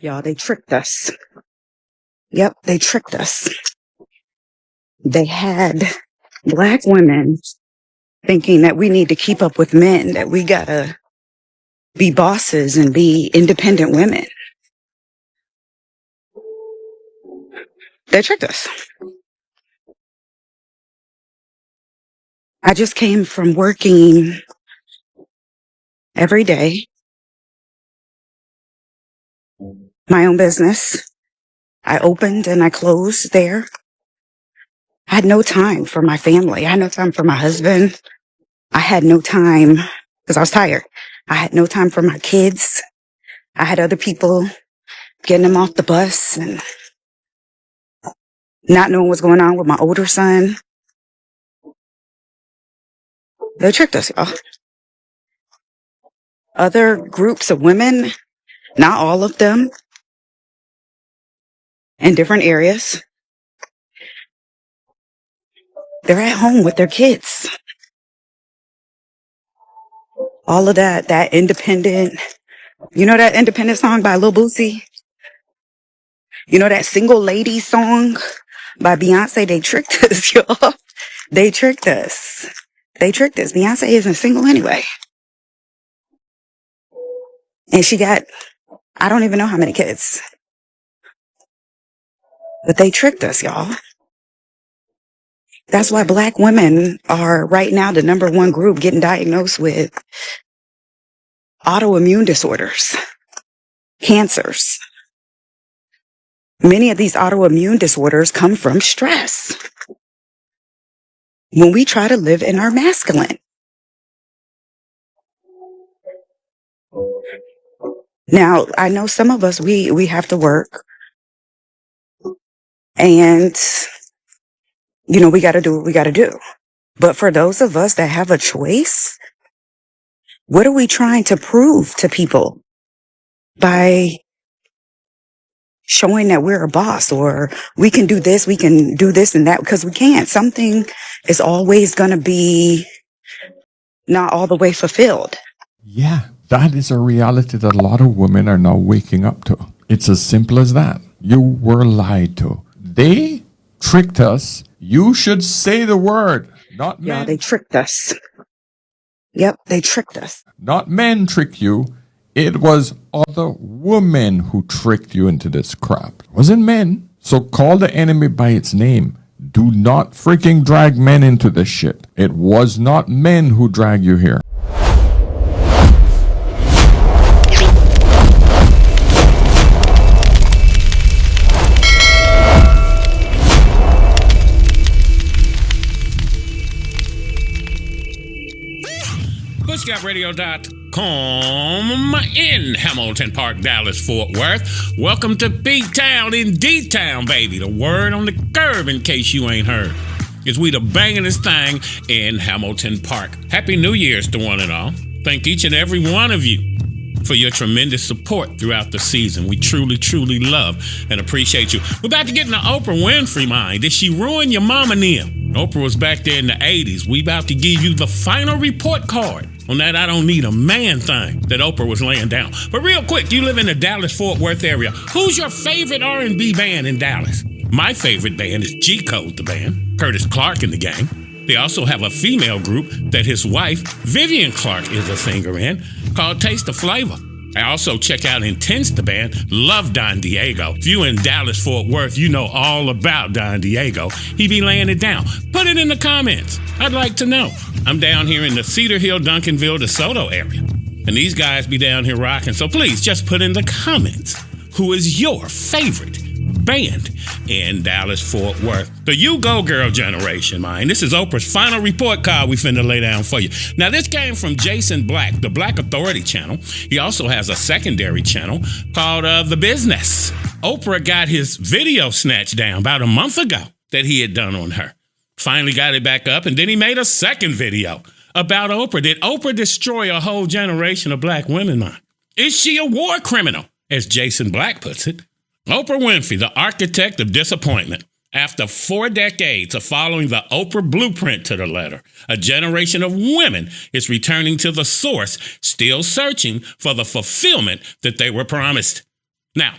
Y'all, they tricked us. Yep, they tricked us. They had Black women thinking that we need to keep up with men, that we gotta be bosses and be independent women. They tricked us. I just came from working every day, my own business. I opened and I closed there. I had no time for my family. I had no time for my husband. I had no time because I was tired. I had no time for my kids. I had other people getting them off the bus and not knowing what's going on with my older son. They tricked us, y'all. Other groups of women, not all of them, in different areas, they're at home with their kids. All of that independent, you know that independent song by Lil Boosie? You know that single lady song by Beyonce? They tricked us, y'all. They tricked us. They tricked us. Beyonce isn't single anyway. And she got, I don't even know how many kids. But they tricked us, y'all. That's why Black women are right now the number one group getting diagnosed with autoimmune disorders, cancers. Many of these autoimmune disorders come from stress. When we try to live in our masculine. Now, I know some of us, we have to work. And, you know, we got to do what we got to do. But for those of us that have a choice, what are we trying to prove to people by showing that we're a boss or we can do this and that? Because we can't. Something is always going to be not all the way fulfilled. Yeah, that is a reality that a lot of women are now waking up to. It's as simple as that. You were lied to. They tricked us. You should say the word, not men. Yeah, they tricked us. Yep, they tricked us. Not men trick you. It was other women who tricked you into this crap. It wasn't men. So call the enemy by its name. Do not freaking drag men into this shit. It was not men who dragged you here. BushGapRadio.com in Hamilton Park, Dallas, Fort Worth. Welcome to B-Town in D-Town, baby. The word on the curb in case you ain't heard. Is we the bangingest thing in Hamilton Park. Happy New Year's to one and all. Thank each and every one of you for your tremendous support throughout the season. We truly, truly love and appreciate you. We're about to get in the Oprah Winfrey mind. Did she ruin your mama then? Oprah was back there in the 80s. We about to give you the final report card on that I don't need a man thing that Oprah was laying down. But real quick, you live in the Dallas-Fort Worth area. Who's your favorite R&B band in Dallas? My favorite band is G-Code, the band. Curtis Clark and the gang. They also have a female group that his wife, Vivian Clark, is a singer in, called Taste of Flavor. I also check out Intense, the band. Love Don Diego. If you in Dallas-Fort Worth, you know all about Don Diego. He be laying it down. Put it in the comments. I'd like to know. I'm down here in the Cedar Hill, Duncanville, DeSoto area. And these guys be down here rocking. So please just put in the comments, who is your favorite band in Dallas-Fort Worth? The You Go Girl generation, man. This is Oprah's final report card we finna lay down for you. Now, this came from Jason Black, the Black Authority channel. He also has a secondary channel called The Business. Oprah got his video snatched down about a month ago that he had done on her. Finally got it back up, and then he made a second video about Oprah. Did Oprah destroy a whole generation of black women, man? Is she a war criminal, as Jason Black puts it? Oprah Winfrey, the architect of disappointment. After 4 decades of following the Oprah blueprint to the letter, a generation of women is returning to the source, still searching for the fulfillment that they were promised. Now,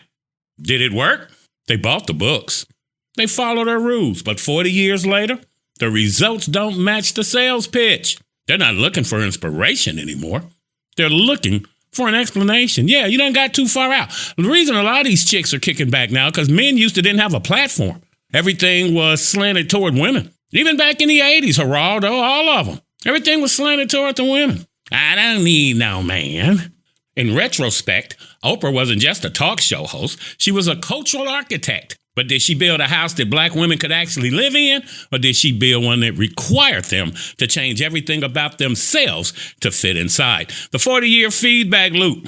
Did it work? They bought the books. They followed their rules. But 40 years later, the results don't match the sales pitch. They're not looking for inspiration anymore. They're looking for an explanation. Yeah, you done got too far out. The reason a lot of these chicks are kicking back now because men didn't have a platform. Everything was slanted toward women. Even back in the 80s, Geraldo, all of them. Everything was slanted toward the women. I don't need no man. In retrospect, Oprah wasn't just a talk show host. She was a cultural architect. But did she build a house that black women could actually live in? Or did she build one that required them to change everything about themselves to fit inside? The 40-year feedback loop,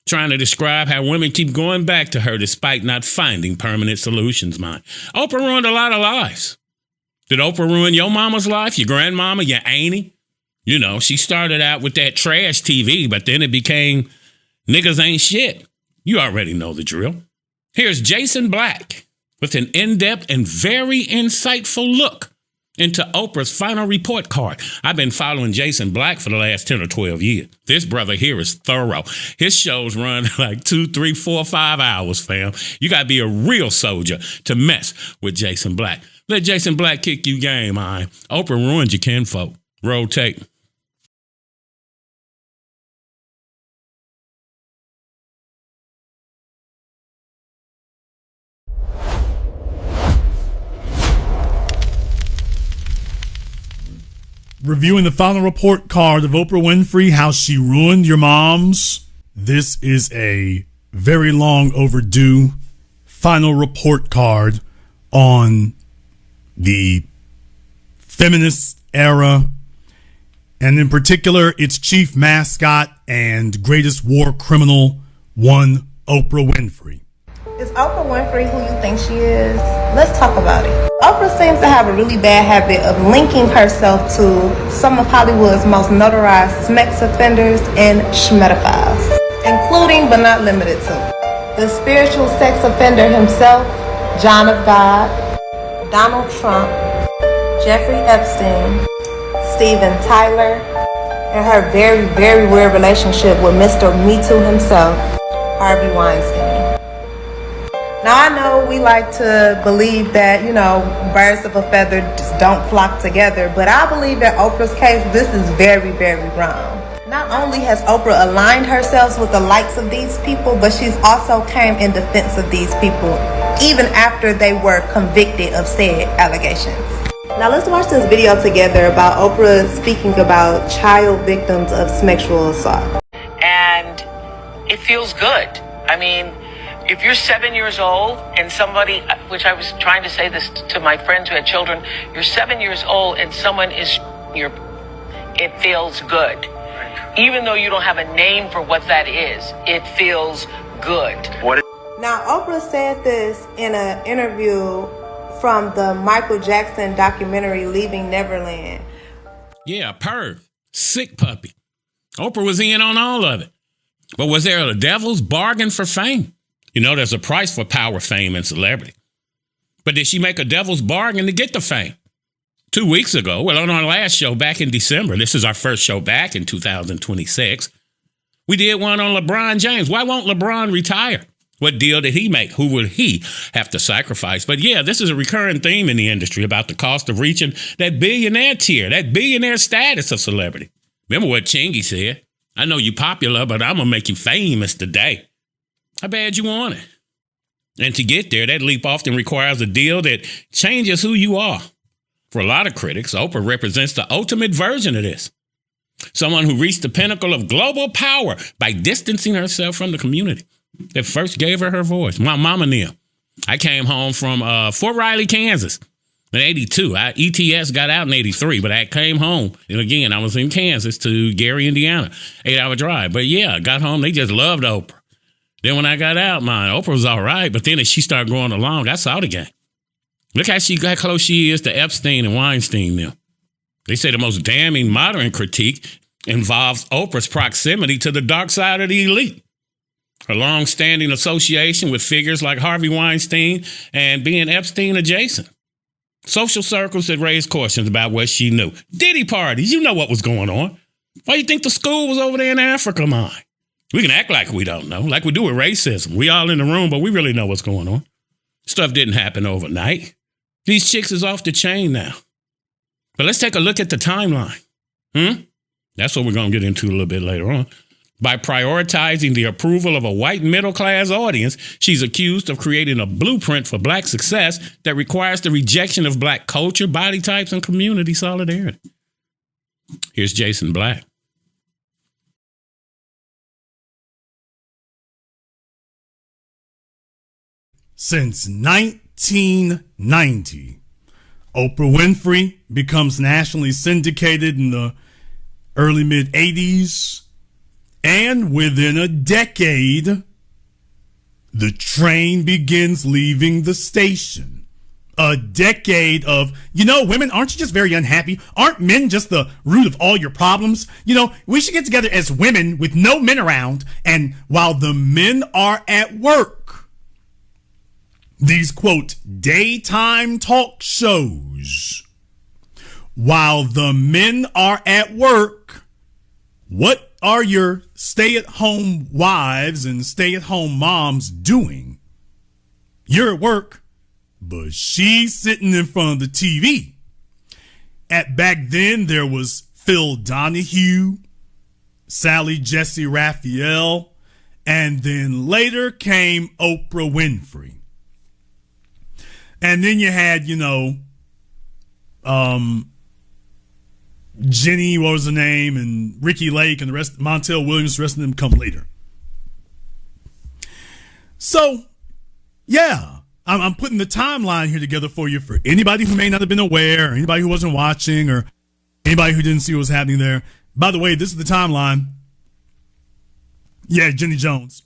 trying to describe how women keep going back to her despite not finding permanent solutions, man. Oprah ruined a lot of lives. Did Oprah ruin your mama's life, your grandmama, your auntie? You know, she started out with that trash TV, but then it became niggas ain't shit. You already know the drill. Here's Jason Black with an in-depth and very insightful look into Oprah's final report card. I've been following Jason Black for the last 10 or 12 years. This brother here is thorough. His shows run like 2, 3, 4, 5 hours, fam. You got to be a real soldier to mess with Jason Black. Let Jason Black kick you game, man. Oprah ruined your kinfolk. Roll tape. Reviewing the final report card of Oprah Winfrey, how she ruined your moms. This is a very long overdue final report card on the feminist era, and in particular, its chief mascot and greatest war criminal, one Oprah Winfrey. Is Oprah Winfrey who you think she is? Let's talk about it. Oprah seems to have a really bad habit of linking herself to some of Hollywood's most notarized sex offenders and schmetophiles, including but not limited to the spiritual sex offender himself, John of God, Donald Trump, Jeffrey Epstein, Steven Tyler, and her very, very weird relationship with Mr. Me Too himself, Harvey Weinstein. Now, I know we like to believe that, birds of a feather just don't flock together, but I believe in Oprah's case, this is very, very wrong. Not only has Oprah aligned herself with the likes of these people, but she's also came in defense of these people, even after they were convicted of said allegations. Now let's watch this video together about Oprah speaking about child victims of sexual assault. And it feels good. I mean, if you're 7 years old and somebody, which I was trying to say this to my friends who had children, you're 7 years old and someone is it feels good. Even though you don't have a name for what that is, it feels good. Now, Oprah said this in an interview from the Michael Jackson documentary, Leaving Neverland. Yeah, purr. Sick puppy. Oprah was in on all of it. But was there a devil's bargain for fame? There's a price for power, fame, and celebrity. But did she make a devil's bargain to get the fame? 2 weeks ago, on our last show back in December, this is our first show back in 2026, we did one on LeBron James. Why won't LeBron retire? What deal did he make? Who will he have to sacrifice? But yeah, this is a recurring theme in the industry about the cost of reaching that billionaire tier, that billionaire status of celebrity. Remember what Chingy said? I know you popular, but I'm going to make you famous today. How bad you want it? And to get there, that leap often requires a deal that changes who you are. For a lot of critics, Oprah represents the ultimate version of this. Someone who reached the pinnacle of global power by distancing herself from the community that first gave her voice. My mama knew. I came home from Fort Riley, Kansas in 82. ETS got out in 83, but I came home. And again, I was in Kansas to Gary, Indiana, 8-hour drive. But yeah, I got home. They just loved Oprah. Then when I got out, Oprah was all right. But then as she started going along, I saw the game. Look how close she is to Epstein and Weinstein now. They say the most damning modern critique involves Oprah's proximity to the dark side of the elite. Her long-standing association with figures like Harvey Weinstein and being Epstein adjacent. Social circles that raised questions about what she knew. Diddy parties, you know what was going on. Why do you think the school was over there in Africa, We can act like we don't know, like we do with racism. We all in the room, but we really know what's going on. Stuff didn't happen overnight. These chicks is off the chain now. But let's take a look at the timeline. That's what we're going to get into a little bit later on. By prioritizing the approval of a white middle-class audience, she's accused of creating a blueprint for black success that requires the rejection of black culture, body types, and community solidarity. Here's Jason Black. Since 1990, Oprah Winfrey becomes nationally syndicated in the early mid-'80s. And within a decade, the train begins leaving the station. A decade of, women, aren't you just very unhappy? Aren't men just the root of all your problems? We should get together as women with no men around. And while the men are at work, these, quote, daytime talk shows, while the men are at work, what are your stay-at-home wives and stay-at-home moms doing? You're at work, but she's sitting in front of the TV. Back then, there was Phil Donahue, Sally Jesse Raphael, and then later came Oprah Winfrey. And then you had, Jenny, what was her name, and Ricky Lake, and the rest, Montel Williams, the rest of them come later. So, yeah, I'm putting the timeline here together for you for anybody who may not have been aware, or anybody who wasn't watching, or anybody who didn't see what was happening there. By the way, this is the timeline. Yeah, Jenny Jones.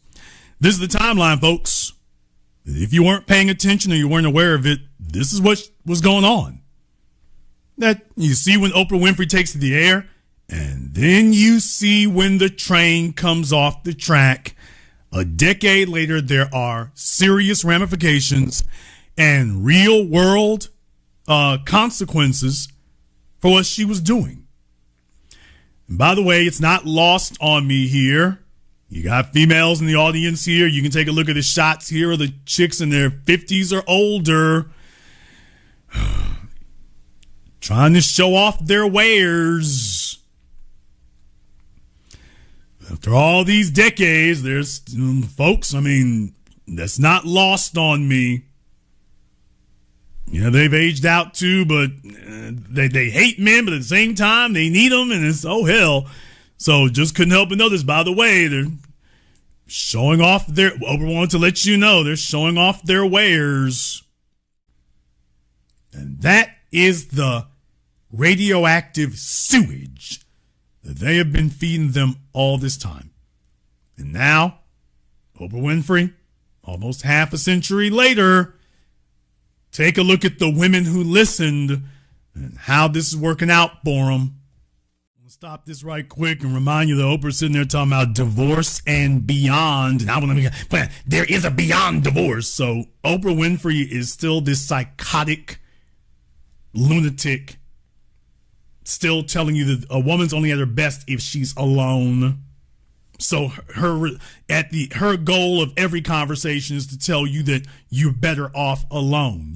This is the timeline, folks. If you weren't paying attention or you weren't aware of it, this is what was going on. That you see when Oprah Winfrey takes to the air, and then you see when the train comes off the track. A decade later, there are serious ramifications and real world consequences for what she was doing. And by the way, it's not lost on me here. You got females in the audience here. You can take a look at the shots here of the chicks in their 50s or older trying to show off their wares. After all these decades, there's folks, that's not lost on me. They've aged out too, but they hate men, but at the same time, they need them, and it's, oh, hell. So just couldn't help but notice, by the way, they're showing off Oprah wanted to let you know, they're showing off their wares. And that is the radioactive sewage that they have been feeding them all this time. And now, Oprah Winfrey, almost half a century later, take a look at the women who listened and how this is working out for them. Stop this right quick and remind you that Oprah's sitting there talking about divorce and beyond. But there is a beyond divorce. So Oprah Winfrey is still this psychotic lunatic, still telling you that a woman's only at her best if she's alone. So her goal of every conversation is to tell you that you're better off alone,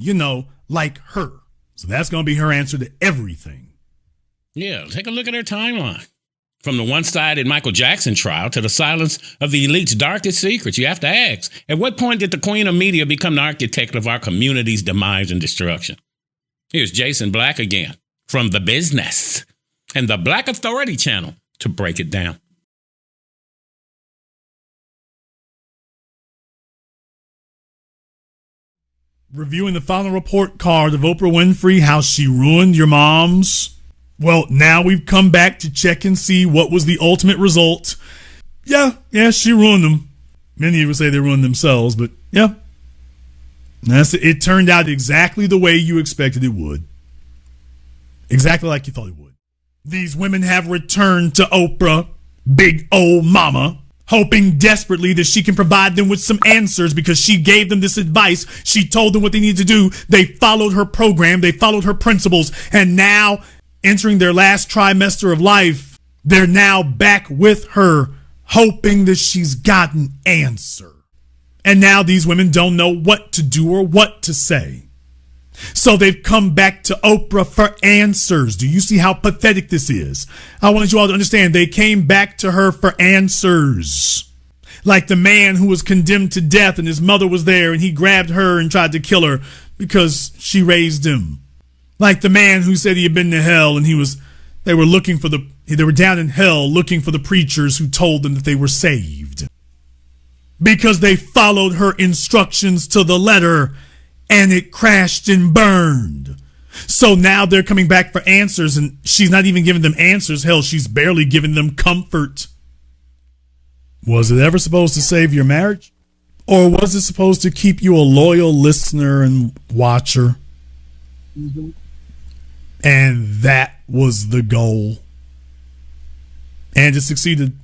like her. So that's going to be her answer to everything. Yeah, take a look at her timeline. From the one-sided Michael Jackson trial to the silence of the elite's darkest secrets, you have to ask, at what point did the queen of media become the architect of our community's demise and destruction? Here's Jason Black again, from The Business and the Black Authority Channel, to break it down. Reviewing the final report card of Oprah Winfrey, how she ruined your moms. Well, now we've come back to check and see what was the ultimate result. Yeah, she ruined them. Many would say they ruined themselves, but yeah. It turned out exactly the way you expected it would. Exactly like you thought it would. These women have returned to Oprah, big old mama, hoping desperately that she can provide them with some answers because she gave them this advice. She told them what they needed to do. They followed her program. They followed her principles. And now, entering their last trimester of life, they're now back with her, hoping that she's got an answer. And now these women don't know what to do or what to say. So they've come back to Oprah for answers. Do you see how pathetic this is? I want you all to understand they came back to her for answers. Like the man who was condemned to death and his mother was there and he grabbed her and tried to kill her because she raised him. Like the man who said he had been to hell and they were down in hell looking for the preachers who told them that they were saved. Because they followed her instructions to the letter and it crashed and burned. So now they're coming back for answers and she's not even giving them answers. Hell, she's barely giving them comfort. Was it ever supposed to save your marriage? Or was it supposed to keep you a loyal listener and watcher? Mm-hmm. And that was the goal. And it succeeded.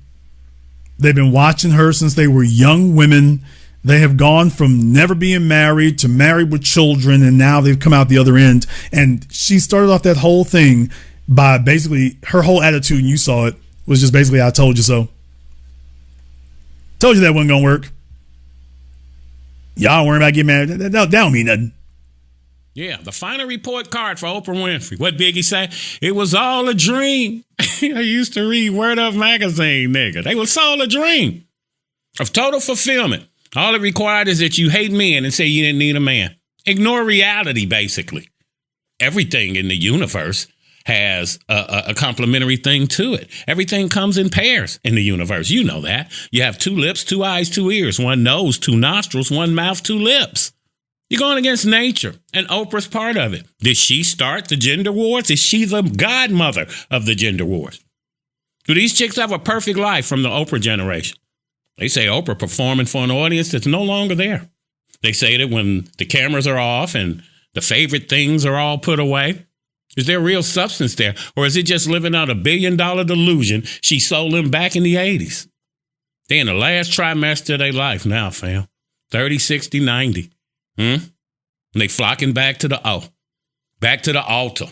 They've been watching her since they were young women. They have gone from never being married to married with children, and now they've come out the other end. And she started off that whole thing by basically, her whole attitude, and you saw it, was just basically, I told you so. Told you that wasn't going to work. Y'all worry about getting married. That don't mean nothing. Yeah, the final report card for Oprah Winfrey. What Biggie say? It was all a dream. I used to read Word Up magazine, nigga. They was all a dream of total fulfillment. All it required is that you hate men and say you didn't need a man. Ignore reality, basically. Everything in the universe has a complementary thing to it. Everything comes in pairs in the universe. You know that. You have 2 lips, 2 eyes, 2 ears, 1 nose, 2 nostrils, 1 mouth, 2 lips. You're going against nature, and Oprah's part of it. Did she start the gender wars? Is she the godmother of the gender wars? Do these chicks have a perfect life from the Oprah generation? They say Oprah performing for an audience that's no longer there. They say that when the cameras are off and the favorite things are all put away, is there real substance there? Or is it just living out a $1 billion delusion she sold them back in the 80s? They're in the last trimester of their life now, fam. 30, 60, 90. And they flocking back to the altar,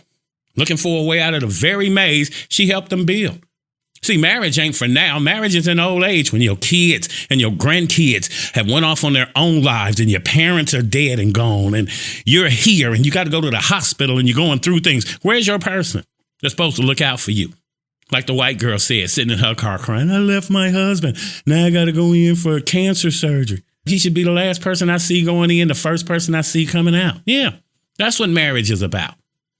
looking for a way out of the very maze she helped them build. See, marriage ain't for now. Marriage is in old age when your kids and your grandkids have went off on their own lives and your parents are dead and gone and you're here and you got to go to the hospital and you're going through things. Where's your person that's supposed to look out for you? Like the white girl said, sitting in her car crying, I left my husband. Now I got to go in for cancer surgery. He should be the last person I see going in, the first person I see coming out. Yeah, that's what marriage is about.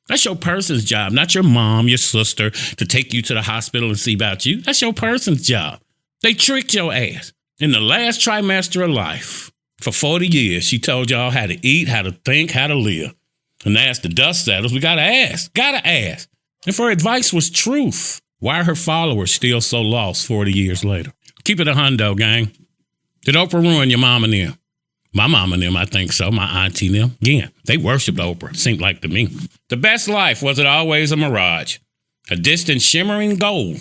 That's your person's job, not your mom, your sister, to take you to the hospital and see about you. That's your person's job. They tricked your ass. In the last trimester of life, for 40 years, she told y'all how to eat, how to think, how to live. And as the dust settles, we gotta ask. And if her advice was truth, why are her followers still so lost 40 years later? Keep it a hundo, gang. Did Oprah ruin your mom and them? My mom and them, I think so. My auntie and them. Again, they worshiped Oprah, seemed like to me. The best life, was it always a mirage? A distant shimmering goal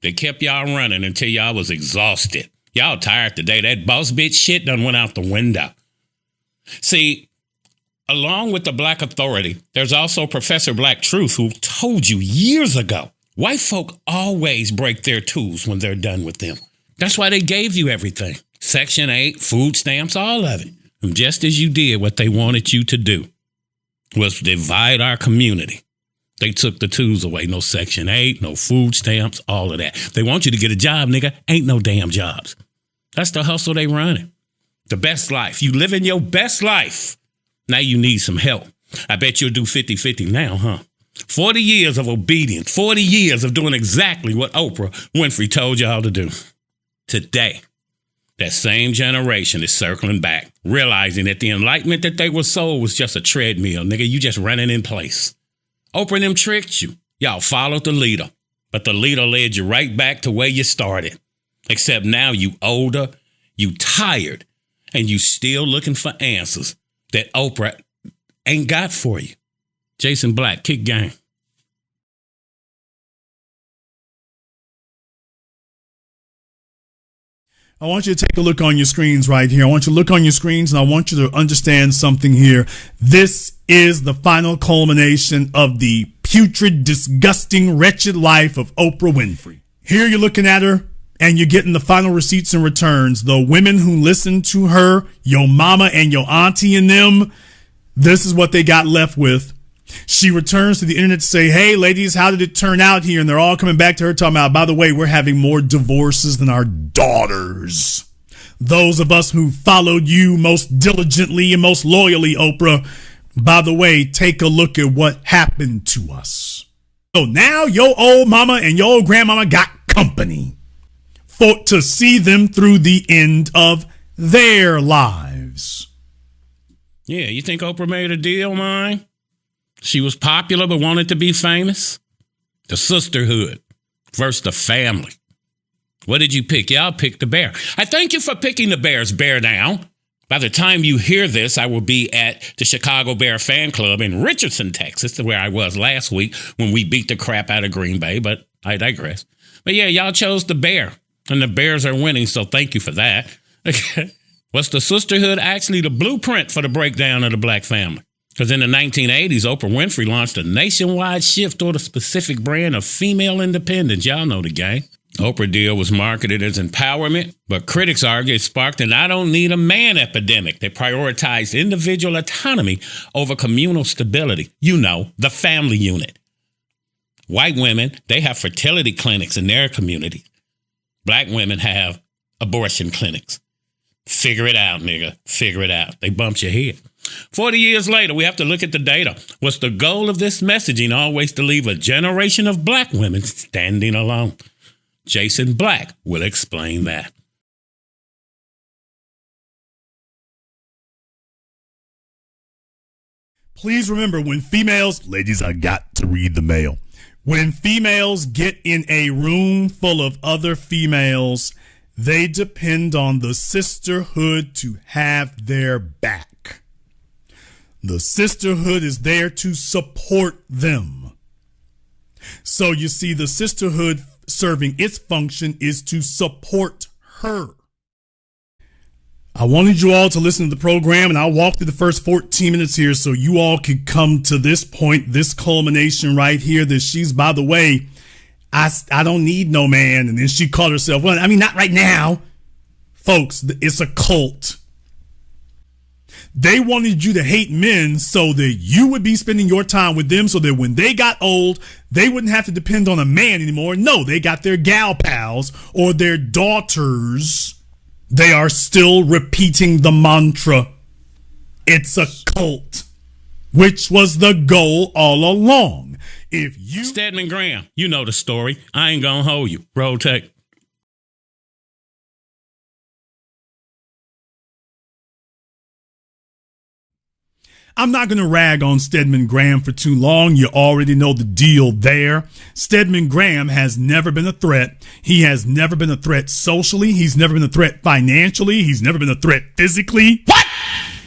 that kept y'all running until y'all was exhausted. Y'all tired today. That boss bitch shit done went out the window. See, along with the Black Authority, there's also Professor Black Truth who told you years ago, white folk always break their tools when they're done with them. That's why they gave you everything. Section 8, food stamps, all of it. And just as you did what they wanted you to do, was divide our community. They took the tools away. No Section 8, no food stamps, all of that. They want you to get a job, nigga. Ain't no damn jobs. That's the hustle they running. The best life. You living your best life. Now you need some help. I bet you'll do 50-50 now, huh? 40 years of obedience. 40 years of doing exactly what Oprah Winfrey told y'all to do. Today, that same generation is circling back, realizing that the enlightenment that they were sold was just a treadmill. Nigga, you just running in place. Oprah and them tricked you. Y'all followed the leader, but the leader led you right back to where you started. Except now you older, you tired, and you still looking for answers that Oprah ain't got for you. Jason Black, Kick Gang. I want you to take a look on your screens right here. I want you to look on your screens and I want you to understand something here. This is the final culmination of the putrid, disgusting, wretched life of Oprah Winfrey. Here you're looking at her and you're getting the final receipts and returns. The women who listened to her, your mama and your auntie and them, this is what they got left with. She returns to the internet to say, hey, ladies, how did it turn out here? And they're all coming back to her talking about, by the way, we're having more divorces than our daughters. Those of us who followed you most diligently and most loyally, Oprah, by the way, take a look at what happened to us. So now your old mama and your old grandmama got company to see them through the end of their lives. Yeah, you think Oprah made a deal, man? She was popular but wanted to be famous? The sisterhood versus the family. What did you pick? Y'all picked the bear. I thank you for picking the Bears. Bear down. By the time you hear this, I will be at the Chicago Bear Fan Club in Richardson, Texas, where I was last week when we beat the crap out of Green Bay, but I digress. But yeah, y'all chose the bear, and the Bears are winning, so thank you for that. Was the sisterhood actually the blueprint for the breakdown of the black family? Because in the 1980s, Oprah Winfrey launched a nationwide shift toward a specific brand of female independence. Y'all know the game. Oprah deal was marketed as empowerment, but critics argue it sparked an I don't need a man epidemic that prioritized individual autonomy over communal stability. You know, the family unit. White women, they have fertility clinics in their community. Black women have abortion clinics. Figure it out, nigga. Figure it out. They bumped your head. 40 years later, we have to look at the data. Was the goal of this messaging always to leave a generation of black women standing alone? Jason Black will explain that. Please remember, when females, ladies, I got to read the mail. When females get in a room full of other females, they depend on the sisterhood to have their back. The sisterhood is there to support them. So you see, the sisterhood serving its function is to support her. I wanted you all to listen to the program, and I'll walk through the first 14 minutes here so you all could come to this point, this culmination right here, that she's, by the way, I don't need no man. And then she called herself, well, I mean, not right now. Folks, it's a cult. They wanted you to hate men so that you would be spending your time with them so that when they got old, they wouldn't have to depend on a man anymore. No, they got their gal pals or their daughters. They are still repeating the mantra. It's a cult, which was the goal all along. If you... Stedman Graham, you know the story. I ain't gonna hold you. Roll tape. I'm not going to rag on Stedman Graham for too long. You already know the deal there. Stedman Graham has never been a threat. He has never been a threat socially. He's never been a threat financially. He's never been a threat physically. What?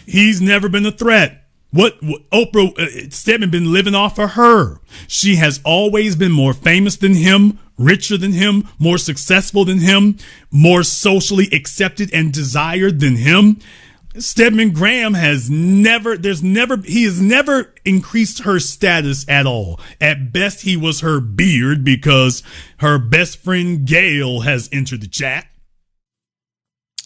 He's never been a threat. What Oprah Stedman been living off of her. She has always been more famous than him, richer than him, more successful than him, more socially accepted and desired than him. Stedman Graham he has never increased her status at all. At best, he was her beard because her best friend Gail has entered the chat.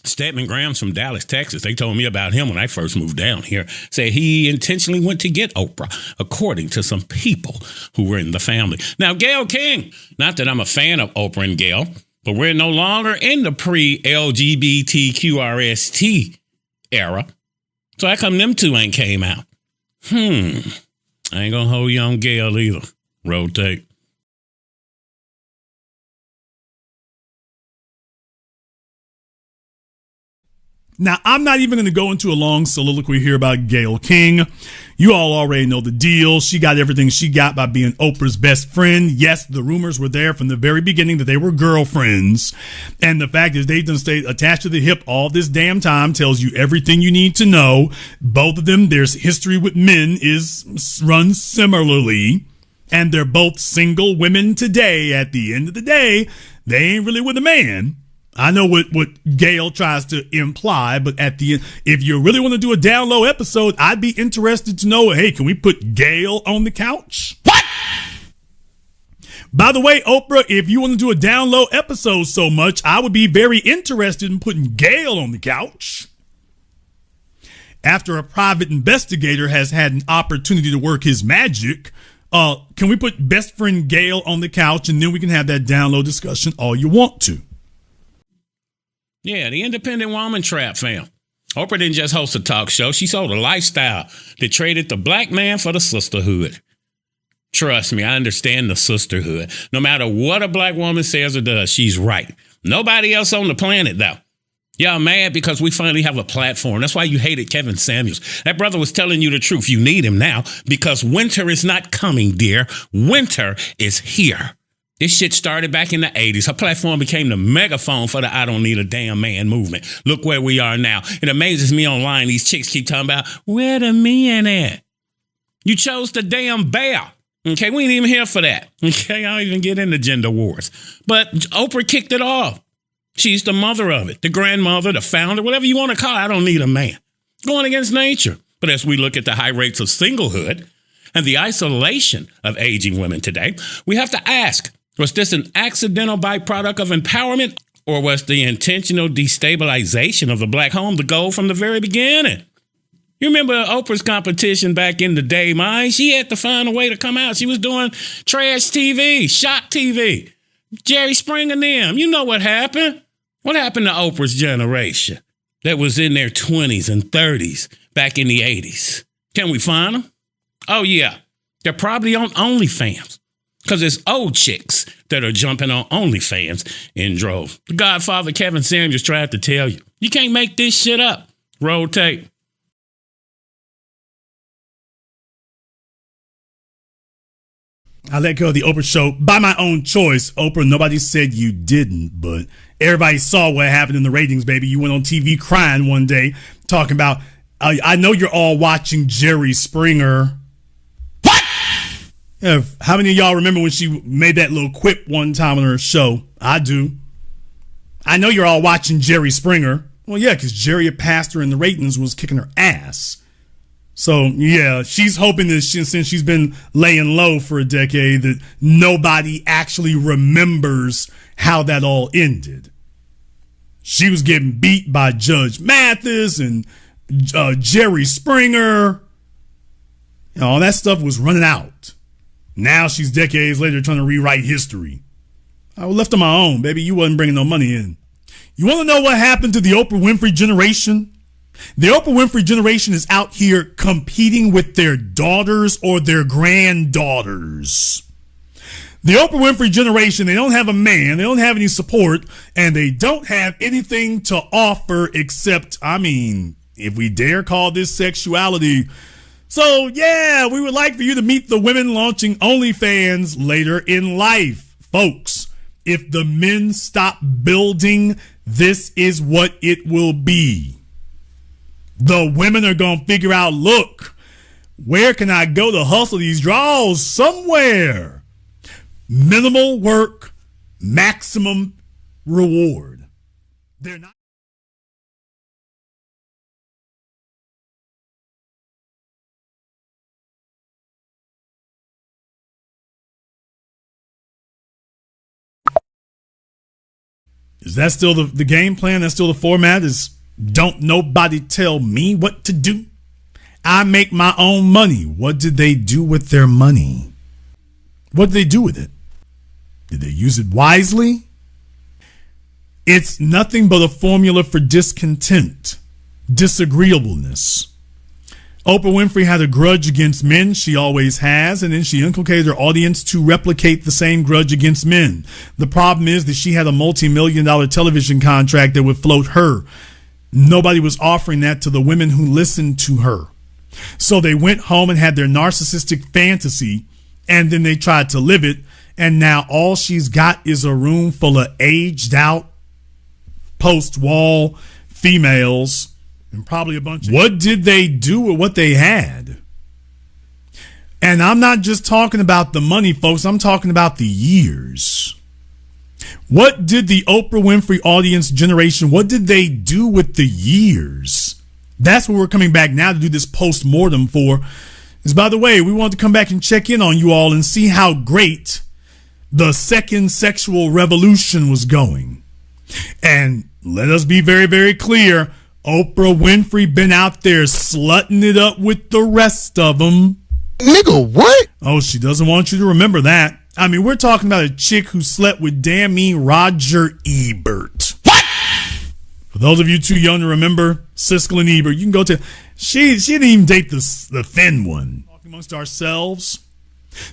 Stedman Graham's from Dallas, Texas. They told me about him when I first moved down here. Say he intentionally went to get Oprah, according to some people who were in the family. Now, Gayle King, not that I'm a fan of Oprah and Gayle, but we're no longer in the pre-LGBTQRST era. So how come them two ain't came out? I ain't gonna hold you on Gayle either. Rotate. Now, I'm not even going to go into a long soliloquy here about Gayle King. You all already know the deal. She got everything she got by being Oprah's best friend. Yes, the rumors were there from the very beginning that they were girlfriends. And the fact is they done stayed attached to the hip all this damn time tells you everything you need to know. Both of them, their history with men runs similarly. And they're both single women today. At the end of the day, they ain't really with a man. I know what Gayle tries to imply, but at the end, if you really want to do a down low episode, I'd be interested to know, hey, can we put Gayle on the couch? What? By the way, Oprah, if you want to do a down low episode so much, I would be very interested in putting Gail on the couch. After a private investigator has had an opportunity to work his magic, can we put best friend Gail on the couch, and then we can have that down low discussion all you want to? Yeah, the independent woman trap, fam. Oprah didn't just host a talk show. She sold a lifestyle that traded the black man for the sisterhood. Trust me, I understand the sisterhood. No matter what a black woman says or does, she's right. Nobody else on the planet, though. Y'all mad because we finally have a platform. That's why you hated Kevin Samuels. That brother was telling you the truth. You need him now because winter is not coming, dear. Winter is here. This shit started back in the 80s. Her platform became the megaphone for the I don't need a damn man movement. Look where we are now. It amazes me online. These chicks keep talking about, where the men at? You chose the damn bear. Okay, we ain't even here for that. Okay, I don't even get into gender wars. But Oprah kicked it off. She's the mother of it, the grandmother, the founder, whatever you want to call it. I don't need a man. Going against nature. But as we look at the high rates of singlehood and the isolation of aging women today, we have to ask, was this an accidental byproduct of empowerment, or was the intentional destabilization of the black home the goal from the very beginning? You remember Oprah's competition back in the day, man? She had to find a way to come out. She was doing trash TV, shock TV. Jerry Springer and them. You know what happened? What happened to Oprah's generation that was in their 20s and 30s back in the 80s? Can we find them? Oh, yeah. They're probably on OnlyFans because it's old chicks that are jumping on OnlyFans in droves. The Godfather Kevin Samuels tried to tell you, you can't make this shit up. Roll tape. I let go of the Oprah show by my own choice. Oprah, nobody said you didn't, but everybody saw what happened in the ratings, baby. You went on TV crying one day talking about, I know you're all watching Jerry Springer. What? How many of y'all remember when she made that little quip one time on her show? I do. I know you're all watching Jerry Springer. Well, yeah, because Jerry had passed her in the ratings, was kicking her ass. So, yeah, she's hoping that since she's been laying low for a decade, that nobody actually remembers how that all ended. She was getting beat by Judge Mathis and Jerry Springer. You know, all that stuff was running out. Now she's decades later trying to rewrite history. I was left on my own, baby. You wasn't bringing no money in. You want to know what happened to the Oprah Winfrey generation? The Oprah Winfrey generation is out here competing with their daughters or their granddaughters. The Oprah Winfrey generation, they don't have a man, they don't have any support, and they don't have anything to offer except, if we dare call this sexuality. So, yeah, we would like for you to meet the women launching OnlyFans later in life. Folks, if the men stop building, this is what it will be. The women are going to figure out, look, where can I go to hustle these draws? Somewhere. Minimal work, maximum reward. They're not. Is that still the game plan? That's still the format? Don't nobody tell me what to do. I make my own money. What did they do with their money? What did they do with it? Did they use it wisely? It's nothing but a formula for discontent, disagreeableness. Oprah Winfrey had a grudge against men. She always has. And then she inculcated her audience to replicate the same grudge against men. The problem is that she had a multi-million-dollar television contract that would float her. Nobody was offering that to the women who listened to her. So they went home and had their narcissistic fantasy, and then they tried to live it. And now all she's got is a room full of aged out, post-wall females, and probably a bunch of... What did they do with what they had? And I'm not just talking about the money, folks. I'm talking about the years. What did the Oprah Winfrey audience generation, what did they do with the years? That's what we're coming back now to do this post-mortem for. Is, by the way, we want to come back and check in on you all and see how great the second sexual revolution was going. And let us be very, very clear. Oprah Winfrey been out there slutting it up with the rest of them. Nigga, what? Oh, she doesn't want you to remember that. I mean, we're talking about a chick who slept with damn me Roger Ebert. What? For those of you too young to remember Siskel and Ebert, you can go to... She didn't even date the thin one. Talking amongst ourselves,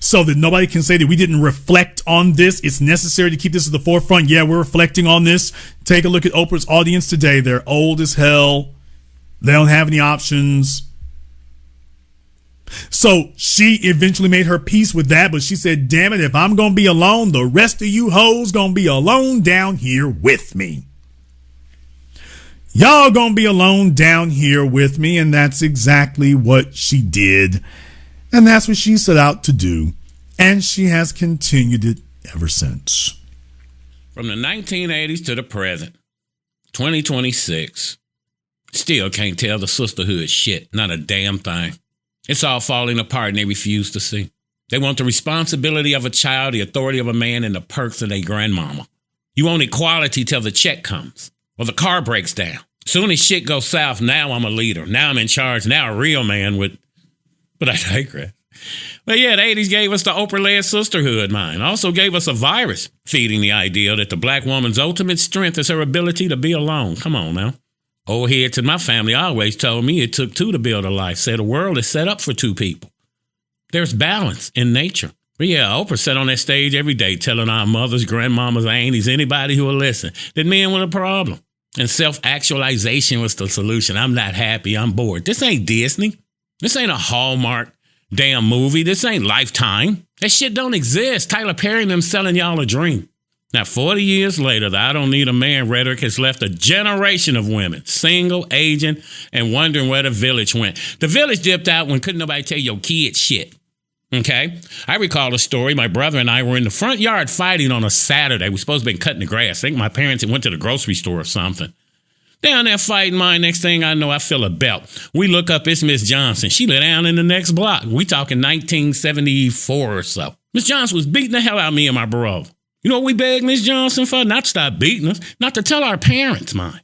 so that nobody can say that we didn't reflect on this. It's necessary to keep this at the forefront. Yeah, we're reflecting on this. Take a look at Oprah's audience today. They're old as hell. They don't have any options. So she eventually made her peace with that, but she said, damn it, if I'm going to be alone, the rest of you hoes going to be alone down here with me. Y'all going to be alone down here with me, and that's exactly what she did. And that's what she set out to do. And she has continued it ever since. From the 1980s to the present, 2026, still can't tell the sisterhood shit, not a damn thing. It's all falling apart and they refuse to see. They want the responsibility of a child, the authority of a man, and the perks of their grandmama. You want equality till the check comes or the car breaks down. Soon as shit goes south, now I'm a leader. Now I'm in charge. Now a real man with... But I digress. But yeah, the 80s gave us the Oprah-led sisterhood mind. Also gave us a virus feeding the idea that the black woman's ultimate strength is her ability to be alone. Come on now. Old heads in my family always told me it took two to build a life. Said the world is set up for two people. There's balance in nature. But yeah, Oprah sat on that stage every day telling our mothers, grandmamas, aunties, anybody who will listen, that men were the problem. And self-actualization was the solution. I'm not happy. I'm bored. This ain't Disney. This ain't a Hallmark damn movie. This ain't Lifetime. That shit don't exist. Tyler Perry and them selling y'all a dream. Now, 40 years later, the I don't need a man rhetoric has left a generation of women, single, aging, and wondering where the village went. The village dipped out when couldn't nobody tell your kid shit. Okay? I recall a story. My brother and I were in the front yard fighting on a Saturday. We were supposed to be cutting the grass. I think my parents had went to the grocery store or something. Down there fighting mine. Next thing I know, I feel a belt. We look up, it's Miss Johnson. She lived down in the next block. We talking 1974 or so. Miss Johnson was beating the hell out of me and my brother. You know what we begged Miss Johnson for? Not to stop beating us. Not to tell our parents, mine.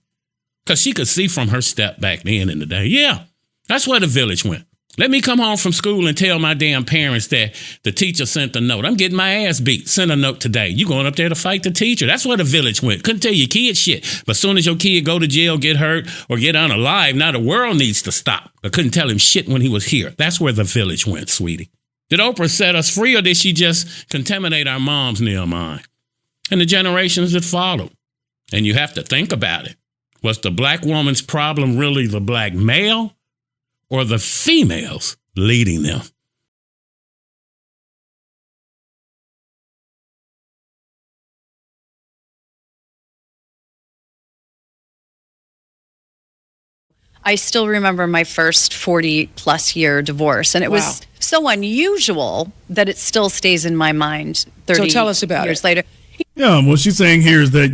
Because she could see from her step back then in the day. Yeah, that's where the village went. Let me come home from school and tell my damn parents that the teacher sent a note. I'm getting my ass beat. Send a note today. You going up there to fight the teacher. That's where the village went. Couldn't tell your kid shit. But as soon as your kid go to jail, get hurt, or get unalive, now the world needs to stop. I couldn't tell him shit when he was here. That's where the village went, sweetie. Did Oprah set us free, or did she just contaminate our moms near mine? And the generations that followed. And you have to think about it. Was the black woman's problem really the black male or the females leading them? I still remember my first 40-plus year divorce, and it was so unusual that it still stays in my mind 30 So tell us about years it. later. Yeah, what she's saying here is that,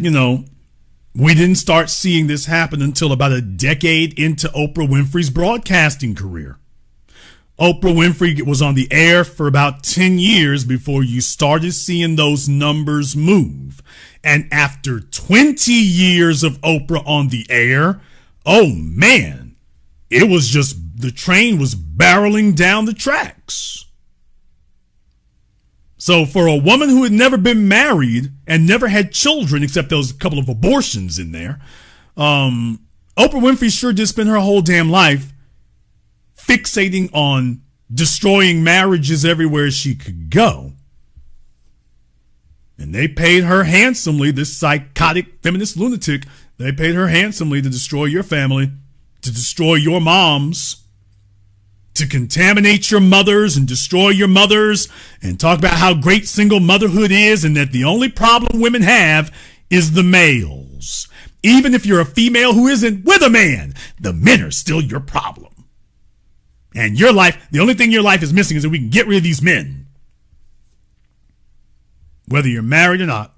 we didn't start seeing this happen until about a decade into Oprah Winfrey's broadcasting career. Oprah Winfrey was on the air for about 10 years before you started seeing those numbers move. And after 20 years of Oprah on the air, oh man, it was just, the train was barreling down the tracks. So for a woman who had never been married and never had children, except there was a couple of abortions in there, Oprah Winfrey sure did spend her whole damn life fixating on destroying marriages everywhere she could go. And they paid her handsomely, this psychotic feminist lunatic, they paid her handsomely to destroy your family, to destroy your moms, to contaminate your mothers and destroy your mothers, and talk about how great single motherhood is and that the only problem women have is the males. Even if you're a female who isn't with a man, the men are still your problem. And your life, the only thing your life is missing is that we can get rid of these men. Whether you're married or not.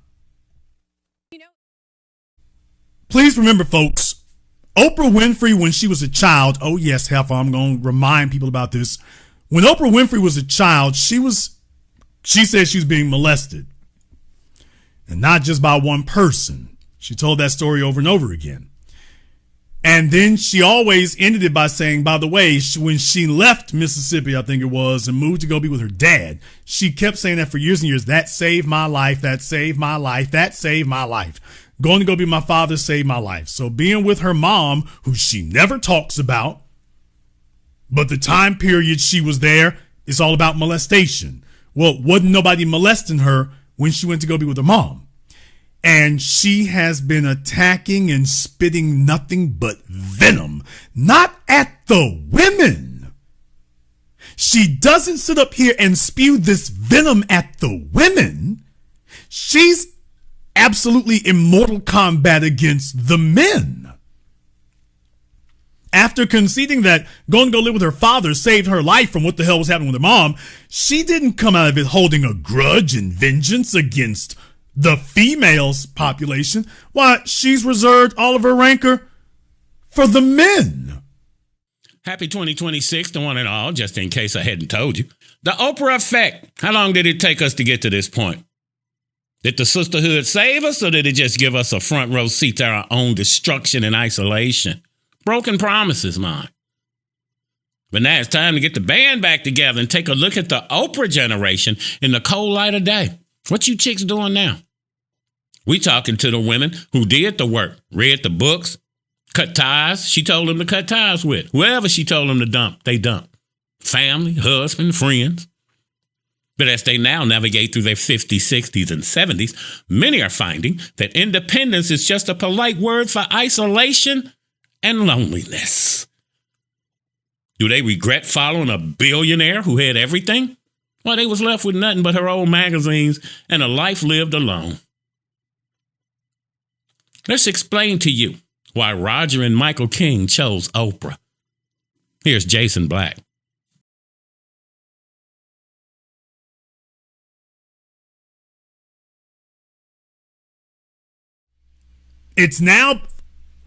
Please remember, folks, Oprah Winfrey, when she was a child, oh yes, Heifer, I'm going to remind people about this. When Oprah Winfrey was a child, she said she was being molested and not just by one person. She told that story over and over again. And then she always ended it by saying, by the way, when she left Mississippi, I think it was, and moved to go be with her dad, she kept saying that for years and years. That saved my life. That saved my life. That saved my life. Going to go be my father saved my life. So being with her mom, who she never talks about, but the time period she was there is all about molestation. Well, wasn't nobody molesting her when she went to go be with her mom. And she has been attacking and spitting nothing but venom, not at the women. She doesn't sit up here and spew this venom at the women. She's absolutely in mortal combat against the men. After conceding that going to go live with her father saved her life from what the hell was happening with her mom, she didn't come out of it holding a grudge and vengeance against the females population. Why, she's reserved all of her rancor for the men. Happy 2026 to one and all, just in case I hadn't told you. The Oprah effect. How long did it take us to get to this point? Did the sisterhood save us, or did it just give us a front row seat to our own destruction and isolation? Broken promises, man. But now it's time to get the band back together and take a look at the Oprah generation in the cold light of day. What you chicks doing now? We talking to the women who did the work, read the books, cut ties. She told them to cut ties with. Whoever she told them to dump, they dump. Family, husband, friends. But as they now navigate through their 50s, 60s, and 70s, many are finding that independence is just a polite word for isolation and loneliness. Do they regret following a billionaire who had everything? Well, they was left with nothing but her old magazines and a life lived alone. Let's explain to you why Roger and Michael King chose Oprah. Here's Jason Black. It's now,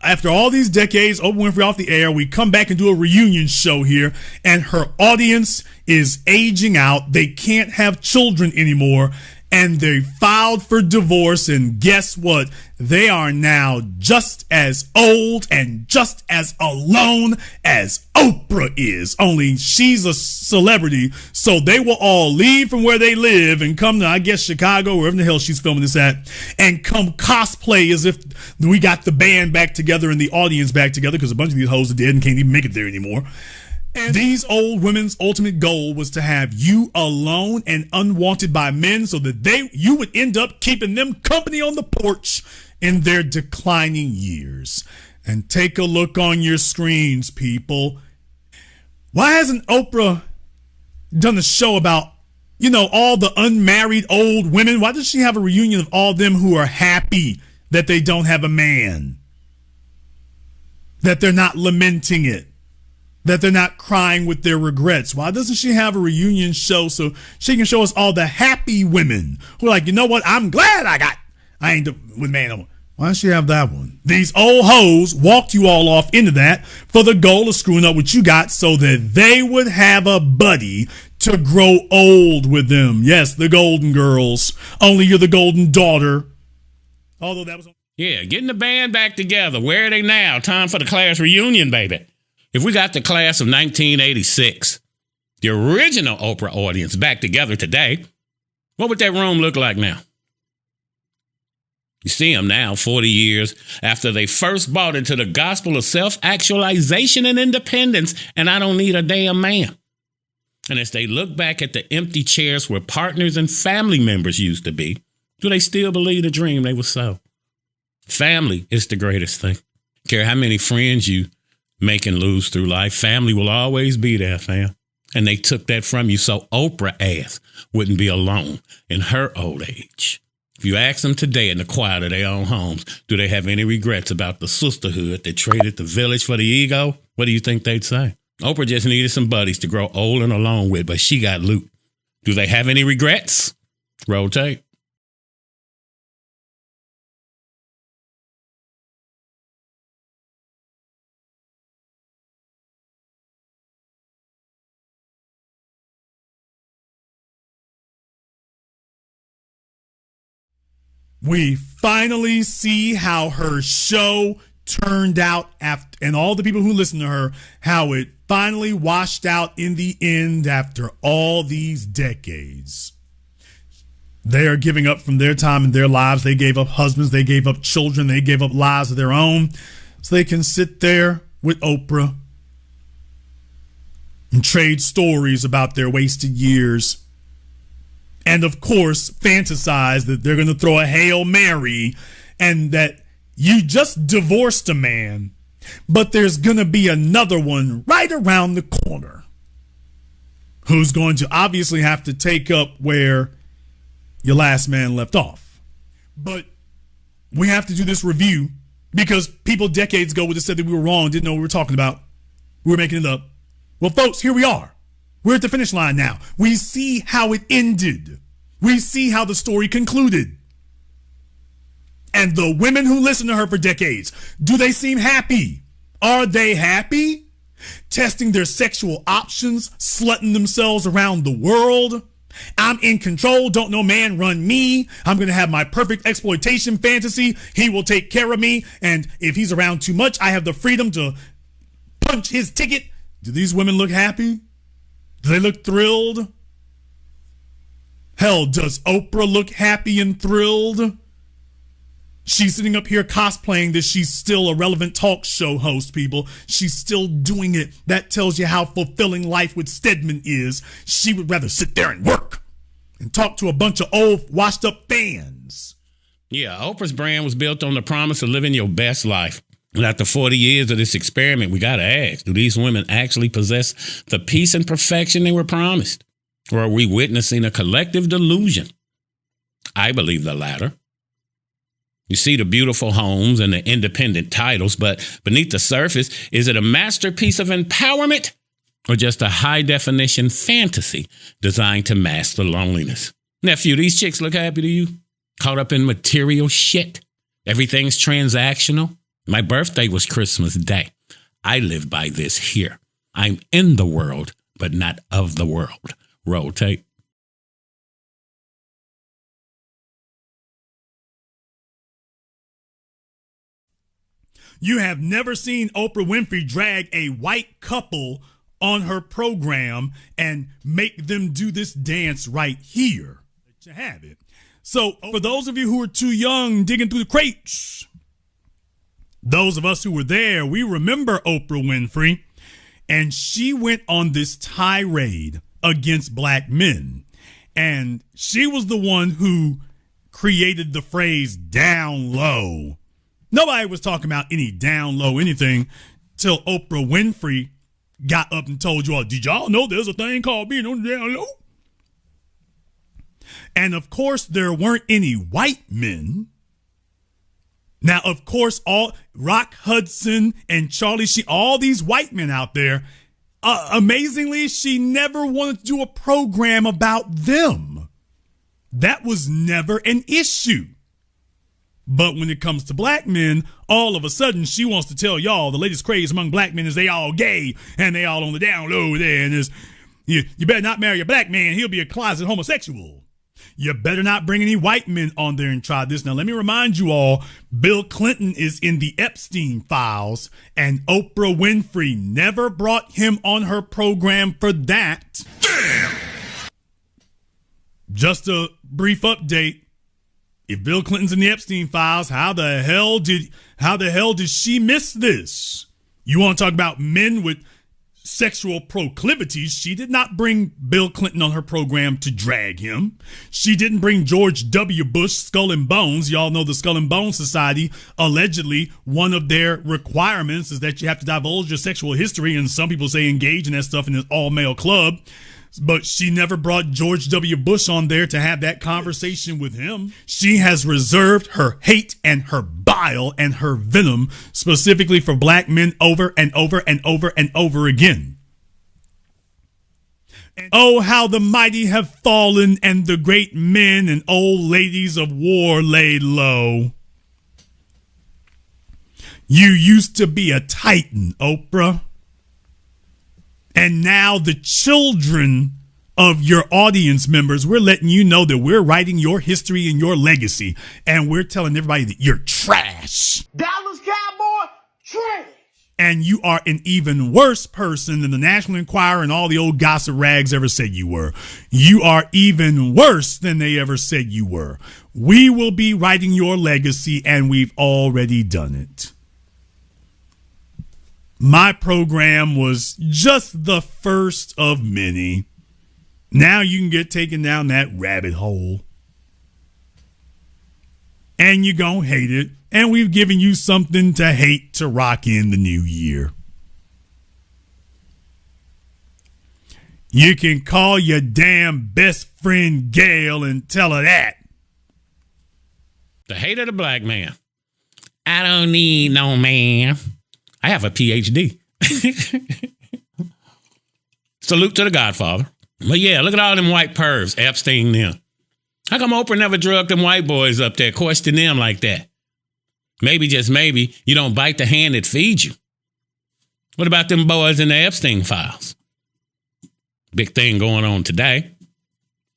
after all these decades, Oprah Winfrey off the air, we come back and do a reunion show here, and her audience is aging out. They can't have children anymore, and they filed for divorce, and guess what? They are now just as old and just as alone as Oprah is, only she's a celebrity, so they will all leave from where they live and come to, I guess, Chicago, wherever the hell she's filming this at, and come cosplay as if we got the band back together and the audience back together, because a bunch of these hoes are dead and can't even make it there anymore. And these old women's ultimate goal was to have you alone and unwanted by men, so that you would end up keeping them company on the porch in their declining years. And take a look on your screens, people. Why hasn't Oprah done a show about, all the unmarried old women? Why does she have a reunion of all them who are happy that they don't have a man? That they're not lamenting it? That they're not crying with their regrets? Why doesn't she have a reunion show so she can show us all the happy women who are like, you know what? I'm glad I ain't with man no more. Why does she have that one? These old hoes walked you all off into that for the goal of screwing up what you got so that they would have a buddy to grow old with them. Yes, the Golden Girls. Only you're the golden daughter. Although that was... Yeah, getting the band back together. Where are they now? Time for the class reunion, baby. If we got the class of 1986, the original Oprah audience back together today, what would that room look like now? You see them now, 40 years after they first bought into the gospel of self-actualization and independence, and I don't need a damn man. And as they look back at the empty chairs where partners and family members used to be, do they still believe the dream they were sold? Family is the greatest thing. Care how many friends you make and lose through life, family will always be there, fam. And they took that from you so Oprah-Oprah's wouldn't be alone in her old age. If you ask them today in the quiet of their own homes, do they have any regrets about the sisterhood that traded the village for the ego? What do you think they'd say? Oprah just needed some buddies to grow old and alone with, but she got loot. Do they have any regrets? Roll tape. We finally see how her show turned out after, and all the people who listen to her, how it finally washed out in the end after all these decades. They are giving up from their time in their lives. They gave up husbands. They gave up children. They gave up lives of their own so they can sit there with Oprah and trade stories about their wasted years. And of course, fantasize that they're going to throw a Hail Mary and that you just divorced a man, but there's going to be another one right around the corner who's going to obviously have to take up where your last man left off. But we have to do this review because people decades ago would have said that we were wrong, didn't know what we were talking about. We were making it up. Well, folks, here we are. We're at the finish line now. We see how it ended. We see how the story concluded. And the women who listened to her for decades, do they seem happy? Are they happy? Testing their sexual options, slutting themselves around the world. I'm in control, don't no man run me. I'm going to have my perfect exploitation fantasy. He will take care of me. And if he's around too much, I have the freedom to punch his ticket. Do these women look happy? Do they look thrilled? Hell, does Oprah look happy and thrilled? She's sitting up here cosplaying that she's still a relevant talk show host, people. She's still doing it. That tells you how fulfilling life with Stedman is. She would rather sit there and work and talk to a bunch of old, washed-up fans. Yeah, Oprah's brand was built on the promise of living your best life. And after 40 years of this experiment, we got to ask, do these women actually possess the peace and perfection they were promised? Or are we witnessing a collective delusion? I believe the latter. You see the beautiful homes and the independent titles, but beneath the surface, is it a masterpiece of empowerment or just a high-definition fantasy designed to mask the loneliness? Nephew, these chicks look happy to you? Caught up in material shit? Everything's transactional? My birthday was Christmas Day. I live by this here. I'm in the world, but not of the world. Roll tape. You have never seen Oprah Winfrey drag a white couple on her program and make them do this dance right here. You have it. So for those of you who are too young digging through the crates, those of us who were there, we remember Oprah Winfrey, and she went on this tirade against black men. And she was the one who created the phrase down low. Nobody was talking about any down low anything till Oprah Winfrey got up and told you all, did y'all know there's a thing called being on the down low? And of course, there weren't any white men. Now, of course, all Rock Hudson and Charlie Sheen, all these white men out there, amazingly, she never wanted to do a program about them. That was never an issue. But when it comes to black men, all of a sudden she wants to tell y'all the latest craze among black men is they all gay and they all on the down low there. And you better not marry a black man. He'll be a closet homosexual. You better not bring any white men on there and try this. Now, let me remind you all, Bill Clinton is in the Epstein files, and Oprah Winfrey never brought him on her program for that. Damn! Just a brief update. If Bill Clinton's in the Epstein files, how the hell did she miss this? You want to talk about men with sexual proclivities? She did not bring Bill Clinton on her program to drag him. She didn't bring George W. Bush, Skull and Bones. Y'all know the Skull and Bones Society, allegedly, one of their requirements is that you have to divulge your sexual history, and some people say engage in that stuff in an all-male club. But she never brought George W. Bush on there to have that conversation with him. She has reserved her hate and her bile and her venom specifically for black men over and over and over and over again. And oh, how the mighty have fallen and the great men and old ladies of war laid low. You used to be a titan, Oprah. And now the children of your audience members, we're letting you know that we're writing your history and your legacy. And we're telling everybody that you're trash. Dallas Cowboy, trash. And you are an even worse person than the National Enquirer and all the old gossip rags ever said you were. You are even worse than they ever said you were. We will be writing your legacy, and we've already done it. My program was just the first of many. Now you can get taken down that rabbit hole. And you're going to hate it. And we've given you something to hate to rock in the new year. You can call your damn best friend Gail and tell her that. The hate of the black man. I don't need no man. I have a PhD. Salute to the Godfather. But yeah, look at all them white pervs, Epstein them. How come Oprah never drugged them white boys up there, question them like that? Maybe, just maybe, you don't bite the hand that feeds you. What about them boys in the Epstein files? Big thing going on today.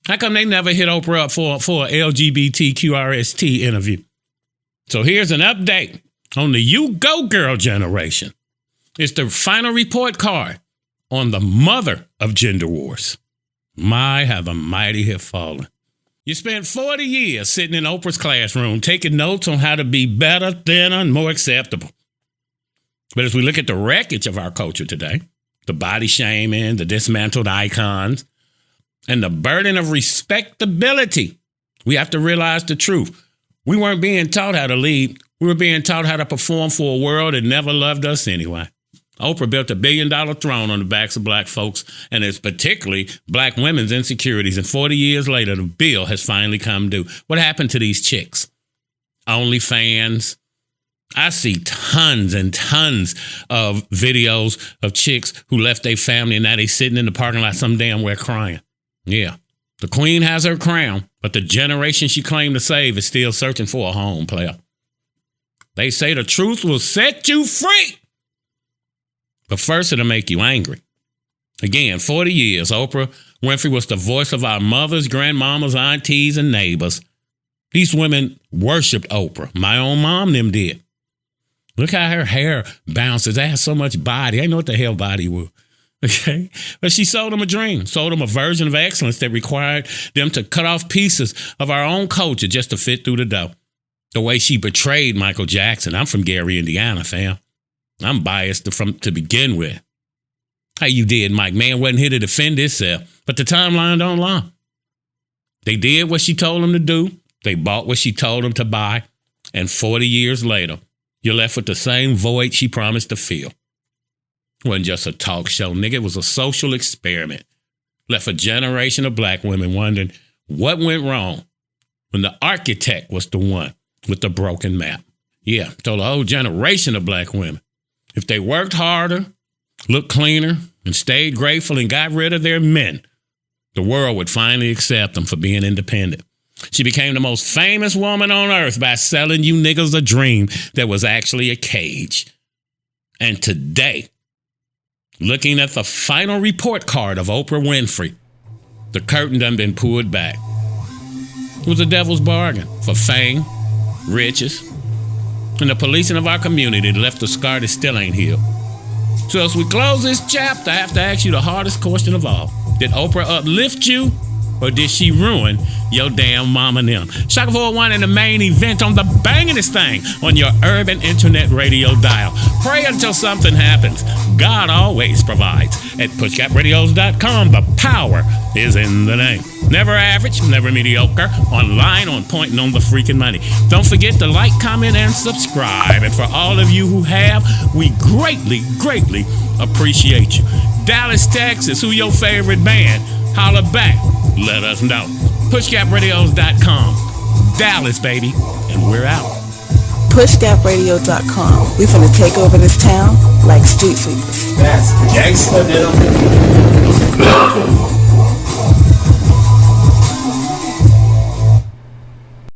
How come they never hit Oprah up for an LGBTQRST interview? So here's an update on the You Go Girl generation. It's the final report card on the mother of gender wars. My, how the mighty have fallen. You spent 40 years sitting in Oprah's classroom taking notes on how to be better, thinner, and more acceptable. But as we look at the wreckage of our culture today, the body shaming, the dismantled icons, and the burden of respectability, we have to realize the truth. We weren't being taught how to lead. We were being taught how to perform for a world that never loved us anyway. Oprah built $1 billion throne on the backs of black folks, and it's particularly black women's insecurities. And 40 years later, the bill has finally come due. What happened to these chicks? OnlyFans. I see tons and tons of videos of chicks who left their family and now they sitting in the parking lot some damn where crying. Yeah, the queen has her crown, but the generation she claimed to save is still searching for a home, player. They say the truth will set you free. But first, it'll make you angry. Again, 40 years, Oprah Winfrey was the voice of our mothers, grandmamas, aunties, and neighbors. These women worshiped Oprah. My own mom them did. Look how her hair bounces. That has so much body. I know what the hell body was. Okay? But she sold them a dream, sold them a version of excellence that required them to cut off pieces of our own culture just to fit through the dough. The way she betrayed Michael Jackson. I'm from Gary, Indiana, fam. I'm biased to begin with. How you did, Mike? Man wasn't here to defend himself, but the timeline don't lie. They did what she told them to do. They bought what she told them to buy. And 40 years later, you're left with the same void she promised to fill. It wasn't just a talk show, nigga. It was a social experiment. Left a generation of black women wondering what went wrong when the architect was the one with the broken map. Yeah, told a whole generation of black women, if they worked harder, looked cleaner, and stayed grateful and got rid of their men, the world would finally accept them for being independent. She became the most famous woman on earth by selling you niggas a dream that was actually a cage. And today, looking at the final report card of Oprah Winfrey, the curtain done been pulled back. It was a devil's bargain for fame, riches, and the policing of our community that left a scar that still ain't healed. So as we close this chapter, I have to ask you the hardest question of all. Did Oprah uplift you, or did she ruin your damn mama and them? Shaka 401 in the main event on the bangingest thing on your urban internet radio dial. Pray until something happens. God always provides. At pushgapradios.com, the power is in the name. Never average, never mediocre. Online, on point, and on the freaking money. Don't forget to like, comment, and subscribe. And for all of you who have, we greatly, greatly appreciate you. Dallas, Texas, who your favorite band? Holla back. Let us know. PushGapRadios.com. Dallas, baby. And we're out. PushGapRadio.com. We finna take over this town like street sweepers. That's gangsta.